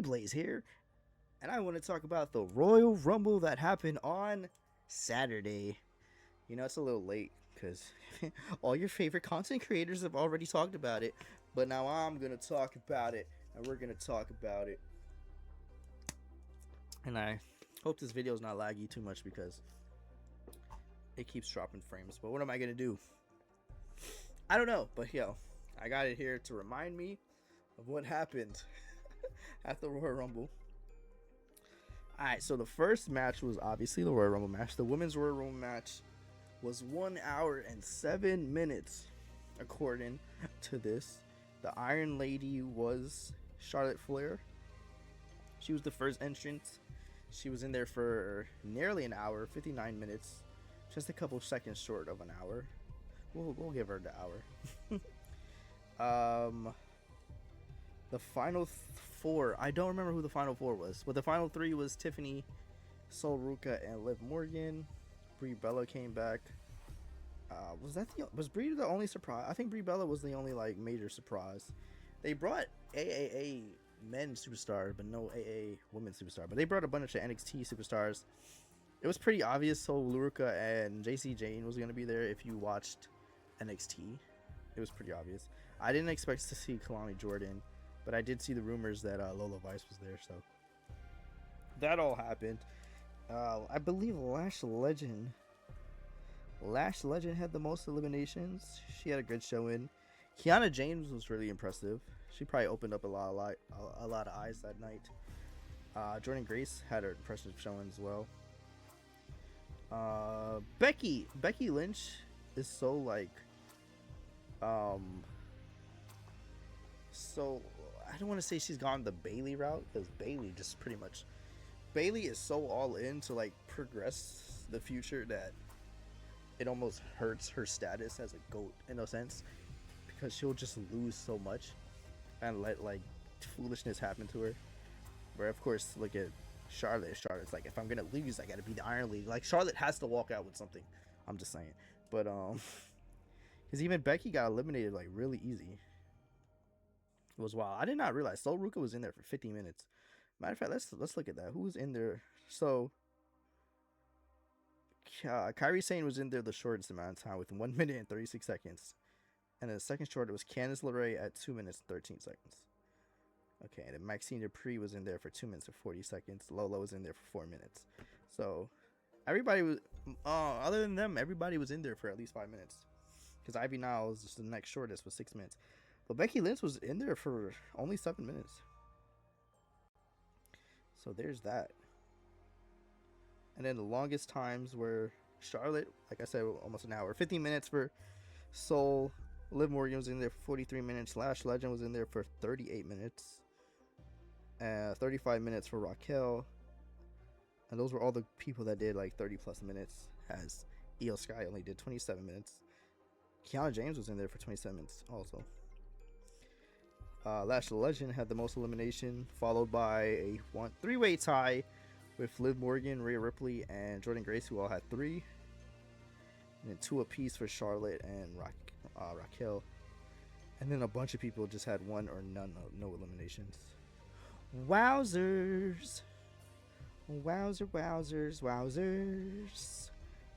Blaze here, and I want to talk about the Royal Rumble that happened on Saturday. You know, it's a little late because all your favorite content creators have already talked about it, but now I'm going to talk about it, and we're going to talk about it. And I hope this video is not laggy too much because it keeps dropping frames. But what am I going to do? I don't know, but yo, I got it here to remind me of what happened at the Royal Rumble. Alright, so the first match was obviously the Royal Rumble match. The women's Royal Rumble match was 1 hour and 7 minutes, according to this. The Iron Lady was Charlotte Flair. She was the first entrant. She was in there for nearly an hour, 59 minutes, just a couple seconds short of an hour. We'll give her the hour. The final four, I don't remember who the final four was, but the final three was Tiffany, Sol Ruca, and Liv Morgan. Brie Bella came back. Was Brie the only surprise? I think Brie Bella was the only like major surprise. They brought AAA men's superstar, but no AA women's superstar. But they brought a bunch of NXT superstars. It was pretty obvious Sol Ruca and JC Jane was gonna be there. If you watched NXT, it was pretty obvious. I didn't expect to see Kalani Jordan, but I did see the rumors that Lola Vice was there, so that all happened. I believe Lash Legend had the most eliminations. She had a good showing. Kiana James was really impressive. She probably opened up a lot of eyes that night. Jordan Grace had an impressive showing as well. Becky Lynch is so like so I don't want to say she's gone the Bailey route, because Bailey is so all in to like progress the future that it almost hurts her status as a GOAT in a sense, because she'll just lose so much and let like foolishness happen to her. Where of course, look at Charlotte's like, if I'm gonna lose, I gotta be the Iron Lady. Like Charlotte has to walk out with something. I'm just saying. But because even Becky got eliminated like really easy. It was wild. I did not realize Sol Ruca was in there for 50 minutes. Matter of fact, let's look at that. Who was in there? So Kairi Sane was in there the shortest amount of time with 1 minute and 36 seconds. And then the second short, it was Candice LeRae at 2 minutes and 13 seconds. Okay, and then Maxine Dupree was in there for 2 minutes and 40 seconds. Lola was in there for 4 minutes. So everybody was, other than them, everybody was in there for at least 5 minutes. Because Ivy Niles, just the next shortest, was 6 minutes. But Becky Lynch was in there for only 7 minutes. So there's that. And then the longest times were Charlotte, like I said, almost an hour. 15 minutes for Sol. Liv Morgan was in there for 43 minutes. Lash Legend was in there for 38 minutes. 35 minutes for Raquel. And those were all the people that did like 30 plus minutes, as Io Sky only did 27 minutes. Kiana James was in there for 27 minutes also. Lash Legend had the most elimination, followed by a three-way tie with Liv Morgan, Rhea Ripley, and Jordan Grace, who all had 3. And then 2 apiece for Charlotte and Raquel. And then a bunch of people just had 1 or no eliminations. Wowzers.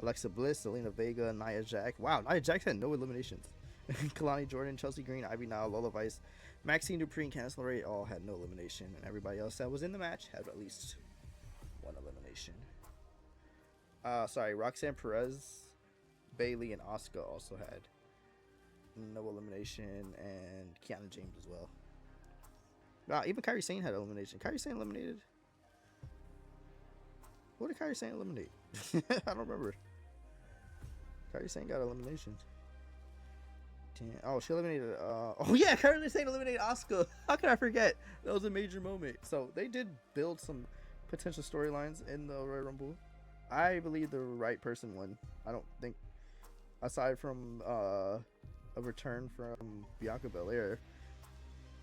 Alexa Bliss, Zelina Vega, Nia Jax. Wow, Nia Jax had no eliminations. Kalani Jordan, Chelsea Green, Ivy Nile, Lola Vice, Maxine Dupree, and Candice LeRae all had no elimination. And everybody else that was in the match had at least 1 elimination. Roxanne Perez, Bailey, and Asuka also had no elimination, and Kiana James as well. Even Kairi Sane had elimination. Kairi Sane eliminated. What did Kairi Sane eliminate? I don't remember. Kairi Sane got elimination. Damn. Oh, she eliminated. Oh yeah, Kairi Sane eliminated Asuka. How could I forget? That was a major moment. So they did build some potential storylines in the Royal Rumble. I believe the right person won. I don't think, aside from a return from Bianca Belair,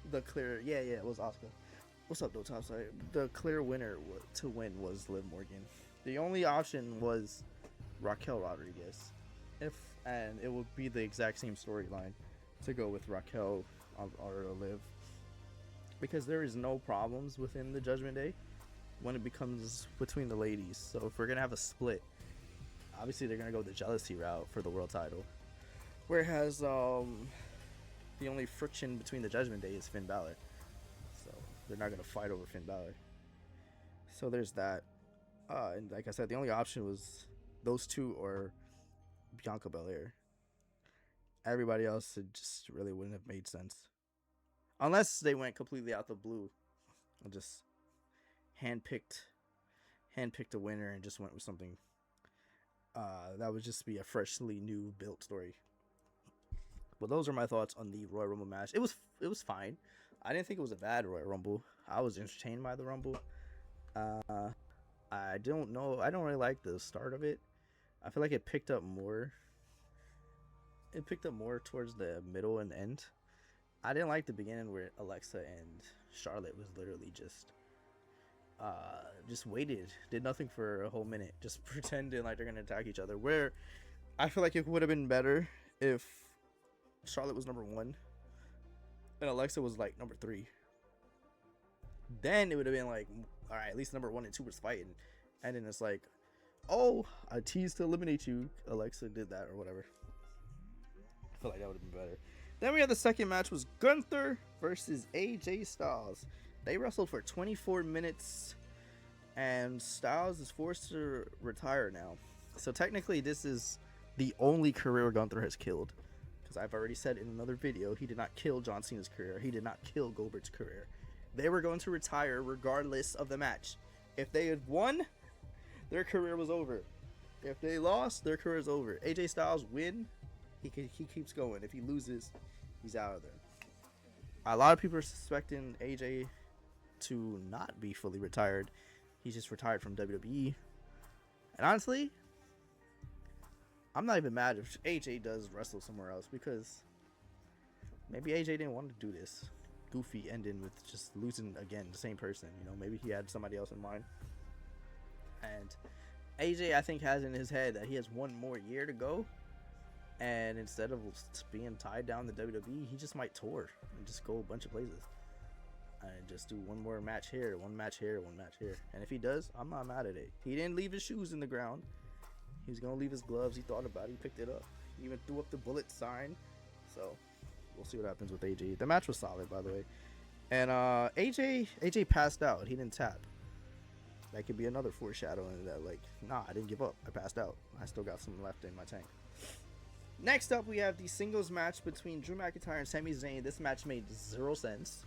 the clear, it was Asuka. What's up, though, Topside? The clear winner to win was Liv Morgan. The only option was Raquel Rodriguez, and it would be the exact same storyline to go with Raquel or Liv. because there is no problems within the Judgment Day when it becomes between the ladies. So if we're gonna have a split, obviously they're gonna go the jealousy route for the world title. Whereas the only friction between the Judgment Day is Finn Balor, so they're not gonna fight over Finn Balor. So there's that. And like I said, the only option was those two or Bianca Belair. Everybody else, it just really wouldn't have made sense. Unless they went completely out the blue and just handpicked a winner and just went with something. That would just be a freshly new built story. But those are my thoughts on the Royal Rumble match. It was fine. I didn't think it was a bad Royal Rumble. I was entertained by the Rumble. I don't know. I don't really like the start of it. I feel like it picked up more. It picked up more towards the middle and end. I didn't like the beginning where Alexa and Charlotte was literally just waited, did nothing for a whole minute, just pretending like they're gonna attack each other. Where I feel like it would have been better if Charlotte was number 1 and Alexa was like number 3. Then it would have been like, all right, at least number 1 and 2 was fighting, and then it's like, oh, I teased to eliminate you, Alexa did that or whatever. I feel like that would have been better. Then we had the second match was Gunther versus AJ Styles. They wrestled for 24 minutes, and Styles is forced to retire now. So technically, this is the only career Gunther has killed, because I've already said in another video, he did not kill John Cena's career. He did not kill Goldberg's career. They were going to retire regardless of the match. If they had won, their career was over. If they lost, their career is over. AJ Styles win, he keeps going. If he loses, he's out of there. A lot of people are suspecting AJ to not be fully retired. He's just retired from WWE. And honestly, I'm not even mad if AJ does wrestle somewhere else, because maybe AJ didn't want to do this goofy ending with just losing again the same person. You know, maybe he had somebody else in mind. And AJ, I think, has in his head that he has one more year to go, and instead of being tied down to WWE, he just might tour and just go a bunch of places and just do one more match here, one match here, one match here. And if he does, I'm not mad at it. He didn't leave his shoes in the ground. He was gonna leave his gloves. He thought about it. He picked it up. He even threw up the bullet sign. So we'll see what happens with AJ. The match was solid, by the way. And AJ passed out. He didn't tap. That could be another foreshadowing that, like, nah, I didn't give up. I passed out. I still got some left in my tank. Next up, we have the singles match between Drew McIntyre and Sami Zayn. This match made 0 sense.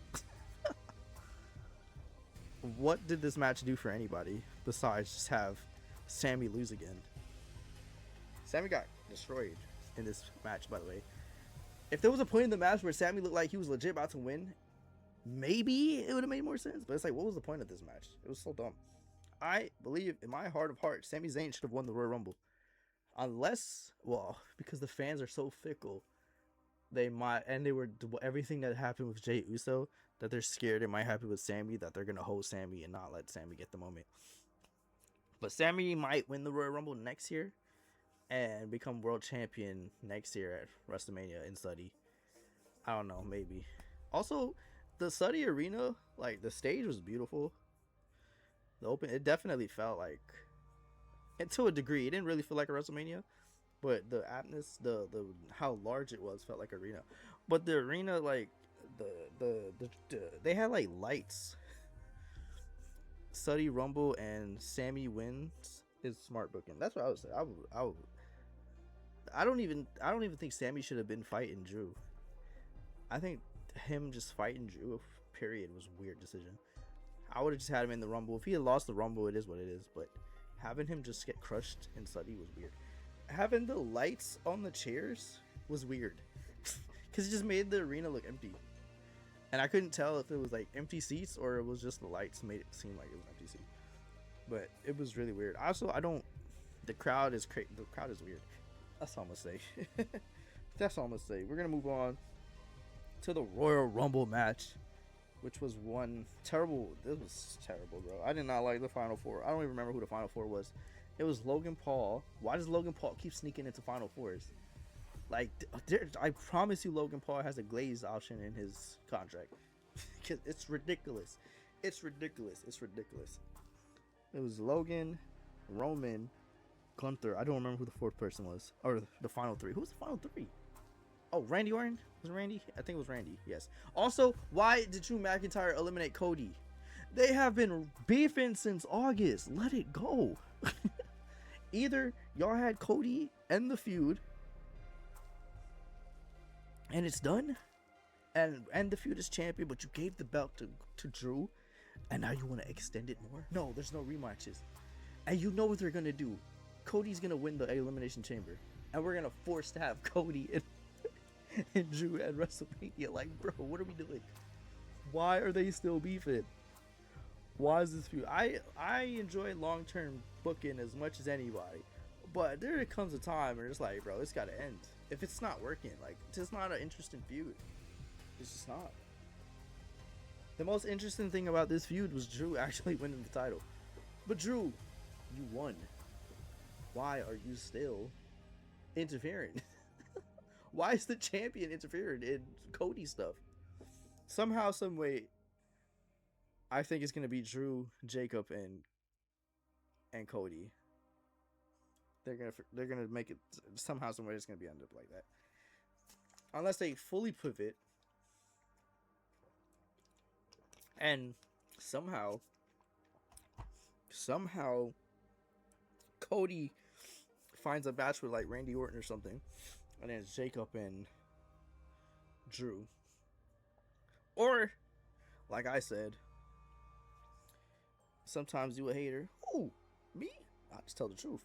What did this match do for anybody besides just have Sami lose again? Sami got destroyed in this match, by the way. If there was a point in the match where Sami looked like he was legit about to win, maybe it would have made more sense. But it's like, what was the point of this match? It was so dumb. I believe in my heart of hearts, Sami Zayn should have won the Royal Rumble. Unless, well, because the fans are so fickle, they might, and they were, everything that happened with Jey Uso, that they're scared it might happen with Sami, that they're going to hold Sami and not let Sami get the moment. But Sami might win the Royal Rumble next year and become world champion next year at WrestleMania in Saudi. I don't know, maybe. Also, the Saudi arena, like, the stage was beautiful. The open, it definitely felt like, and to a degree, it didn't really feel like a WrestleMania, but the atmosphere, the how large it was felt like arena. But the arena, like, they had like lights. Saudi Rumble and Sami wins is smart booking. That's what I would say. I don't even think Sami should have been fighting Drew. I think him just fighting Drew, period, was a weird decision. I would have just had him in the Rumble. If he had lost the Rumble, it is what it is. But having him just get crushed in Saudi was weird. Having the lights on the chairs was weird. Because it just made the arena look empty. And I couldn't tell if it was like empty seats or it was just the lights made it seem like it was an empty seat. But it was really weird. Also, the crowd is weird. That's all I'm going to say. That's all I'm going to say. We're going to move on to the Royal Rumble match, which was one terrible. This was terrible, bro. I did not like the Final Four. I don't even remember who the Final Four was. It was Logan Paul. Why does Logan Paul keep sneaking into Final Fours? Like, I promise you Logan Paul has a glaze option in his contract. It's ridiculous. It's ridiculous. It's ridiculous. It was Logan, Roman, Gunther. I don't remember who the fourth person was, or the final three. Who's the final three? Oh, Randy Orton? Was it Randy? I think it was Randy. Yes. Also, why did Drew McIntyre eliminate Cody? They have been beefing since August. Let it go. Either y'all had Cody end the feud, and it's done, and the feud is champion, but you gave the belt to Drew, and now you want to extend it more? No, there's no rematches. And you know what they're going to do. Cody's going to win the Elimination Chamber, and we're going to force to have Cody and Drew at WrestleMania. Like, bro, what are we doing? Why are they still beefing? Why is this feud? I enjoy long-term booking as much as anybody, but there comes a time where it's like, bro, it's got to end. If it's not working, like, it's just not an interesting feud. It's just not. The most interesting thing about this feud was Drew actually winning the title. But Drew, you won. Why are you still interfering? Why is the champion interfering in Cody stuff? Somehow, some way, I think it's gonna be Drew, Jacob, and Cody. They're gonna make it somehow, some way. It's gonna be end up like that, unless they fully pivot and somehow Cody finds a match with like Randy Orton or something, and then it's Jacob and Drew. Or, like I said, sometimes you a hater. Ooh, me? I just tell the truth.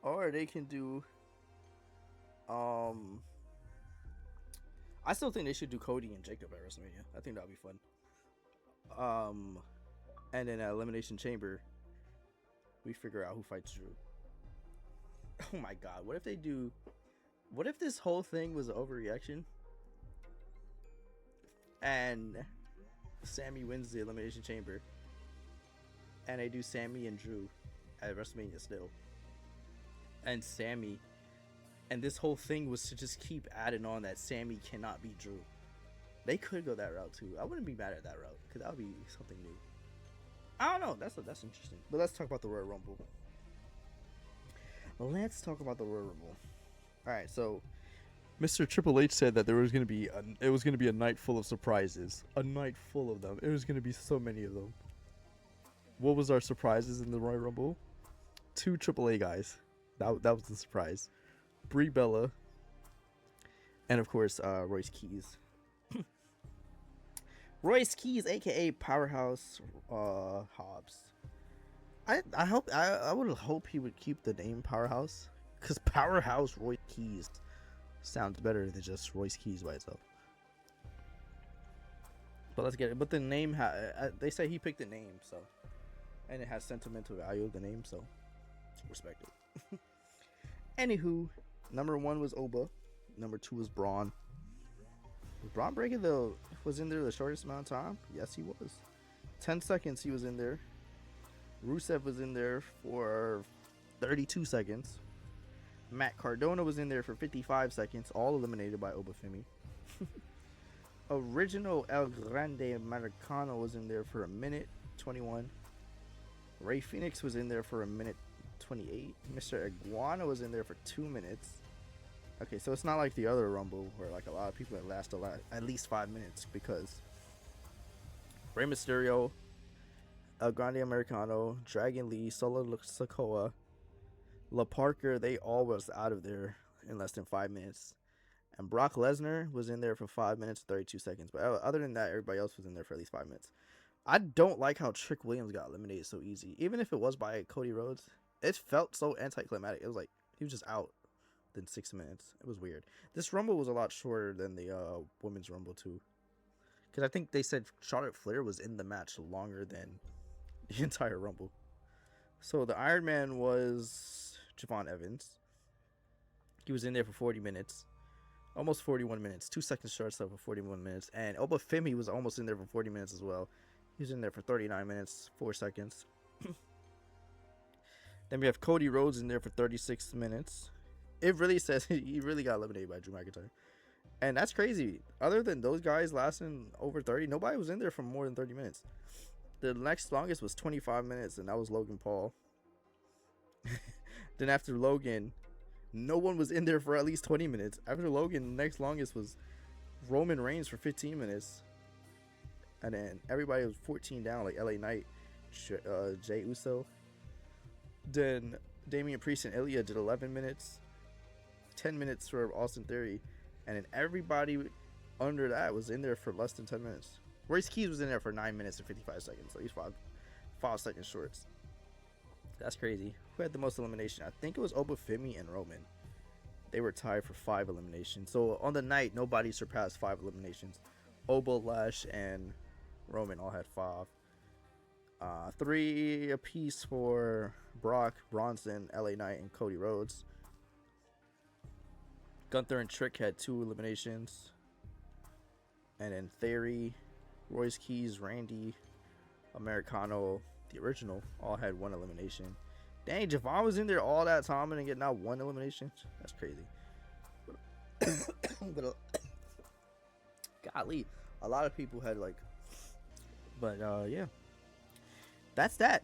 Or they can do I still think they should do Cody and Jacob at WrestleMania. I think that'll be fun. And then at Elimination Chamber, we figure out who fights Drew. Oh my god, what if this whole thing was an overreaction? And Sammy wins the Elimination Chamber, and they do Sammy and Drew at WrestleMania still. And this whole thing was to just keep adding on that Sammy cannot beat Drew. They could go that route too. I wouldn't be mad at that route, because that would be something new. I don't know. That's interesting. But let's talk about the Royal Rumble. Let's talk about the Royal Rumble. All right, so Mr. Triple H said that there was going to be a night full of surprises. A night full of them. It was going to be so many of them. What was our surprises in the Royal Rumble? 2 AAA guys. That was the surprise. Brie Bella, and of course Royce Keys. Royce Keys, aka Powerhouse Hobbs. I would hope he would keep the name Powerhouse, because Powerhouse Royce Keys sounds better than just Royce Keys by itself. But let's get it. But the name, they say he picked the name, so, and it has sentimental value of the name, so respect it. Anywho, number 1 was Oba, number 2 was Braun. Was Braun Breaker was in there the shortest amount of time? Yes, he was. 10 seconds he was in there. Rusev was in there for 32 seconds. Matt Cardona was in there for 55 seconds, all eliminated by Obafemi. Original El Grande Americano was in there for a minute 21. Ray Phoenix was in there for a minute 28. Mr. Iguana was in there for 2 minutes. Okay, so it's not like the other Rumble where like a lot of people that last at least 5 minutes, because Rey Mysterio, El Grande Americano, Dragon Lee, Solo Sikoa, La Parker, they all was out of there in less than 5 minutes. And Brock Lesnar was in there for 5 minutes 32 seconds. But other than that, everybody else was in there for at least 5 minutes. I don't like how Trick Williams got eliminated so easy. Even if it was by Cody Rhodes, it felt so anticlimactic. It was like he was just out in 6 minutes. It was weird. This Rumble was a lot shorter than the Women's Rumble too, because I think they said Charlotte Flair was in the match longer than the entire Rumble. So the Iron Man was Javon Evans. He was in there for 40 minutes. Almost 41 minutes. 2 seconds short stuff for 41 minutes. And Obafemi was almost in there for 40 minutes as well. He was in there for 39 minutes, 4 seconds. Then we have Cody Rhodes in there for 36 minutes. It really says he really got eliminated by Drew McIntyre. And that's crazy. Other than those guys lasting over 30, nobody was in there for more than 30 minutes. The next longest was 25 minutes, and that was Logan Paul. Then after Logan, no one was in there for at least 20 minutes. After Logan, the next longest was Roman Reigns for 15 minutes. And then everybody was 14 down, like LA Knight, Jay Uso. Then Damian Priest and Ilya did 11 minutes. 10 minutes for Austin Theory. And then everybody under that was in there for less than 10 minutes. Royce Keys was in there for 9 minutes and 55 seconds. So he's 5 seconds shorts. That's crazy. Who had the most elimination? I think it was Obafemi and Roman. They were tied for 5 eliminations. So on the night, nobody surpassed 5 eliminations. Oba, Lash, and Roman all had 5. 3 apiece for Brock, Bronson, LA Knight, and Cody Rhodes. Gunther and Trick had 2 eliminations. And then Theory, Royce Keys, Randy, Americano, the original, all had 1 elimination. Dang, Javon was in there all that time and get not 1 elimination. That's crazy. But golly, a lot of people had like. But yeah, that's that.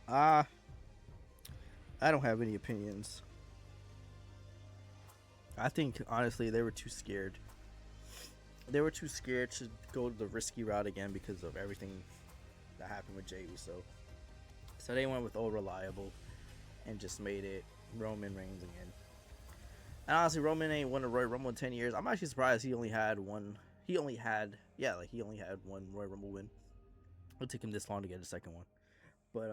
I don't have any opinions. I think honestly they were too scared. They were too scared to go the risky route again because of everything that happened with Jey Uso. So they went with old reliable and just made it Roman Reigns again. And honestly, Roman ain't won a Royal Rumble in 10 years. I'm actually surprised he only had one. He only had one Royal Rumble win. It took him this long to get a second one. But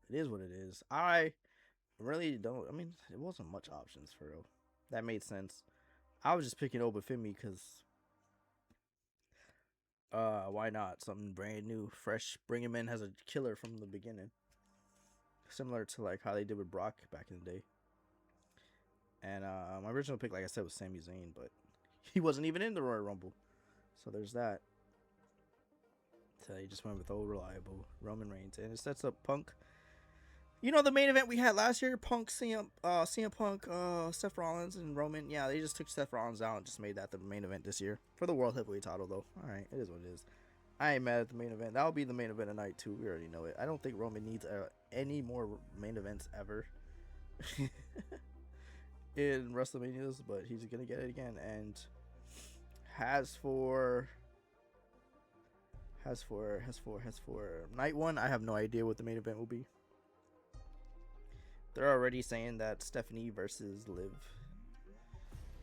it is what it is. I really don't. I mean, it wasn't much options for real. That made sense. I was just picking Obafemi because why not? Something brand new, fresh. Bring him in as a killer from the beginning. Similar to like how they did with Brock back in the day. And my original pick, like I said, was Sami Zayn, but he wasn't even in the Royal Rumble. So there's that. So he just went with old reliable Roman Reigns. And it sets up Punk. You know the main event we had last year? Punk, CM Punk, Seth Rollins, and Roman. Yeah, they just took Seth Rollins out and just made that the main event this year. For the World Heavyweight title, though. Alright, it is what it is. I ain't mad at the main event. That'll be the main event tonight, too. We already know it. I don't think Roman needs any more main events ever in WrestleManias, but he's going to get it again. And has for night 1, I have no idea what the main event will be. They're already saying that Stephanie versus Liv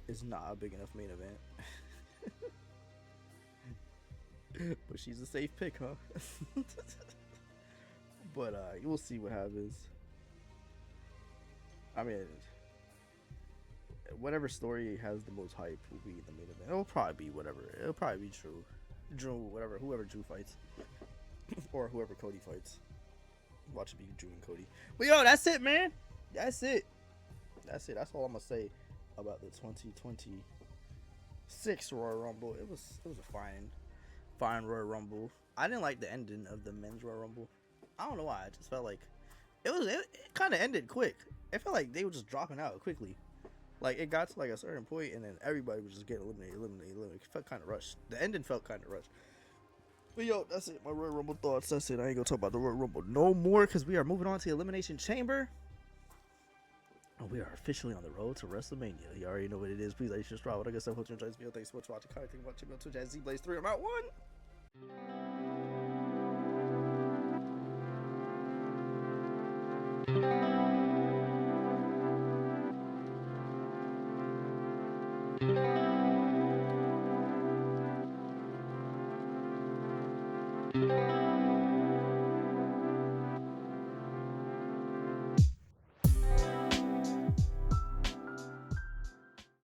is not a big enough main event. But she's a safe pick, huh? But we'll see what happens. I mean, whatever story has the most hype will be the main event. It'll probably be whatever. It'll probably be whoever Drew fights. Or whoever Cody fights. Watch it be Drew and Cody. But yo, that's it, man. That's it. That's all I'm gonna say about the 2026 Royal Rumble. It was a fine Royal Rumble. I didn't like the ending of the men's Royal Rumble. I don't know why. I just felt like it kind of ended quick. It felt like they were just dropping out quickly. Like it got to like a certain point and then everybody was just getting eliminated. It felt kind of rushed. The ending felt kind of rushed. But yo, that's it. My Royal Rumble thoughts. That's it. I ain't gonna talk about the Royal Rumble no more because we are moving on to the Elimination Chamber. And we are officially on the road to WrestleMania. You already know what it is. Please like, subscribe. What I guess I hope you enjoy this video. Thanks so much for watching. Comment, think about your Twitch at ZBlaze3. I'm out. 1.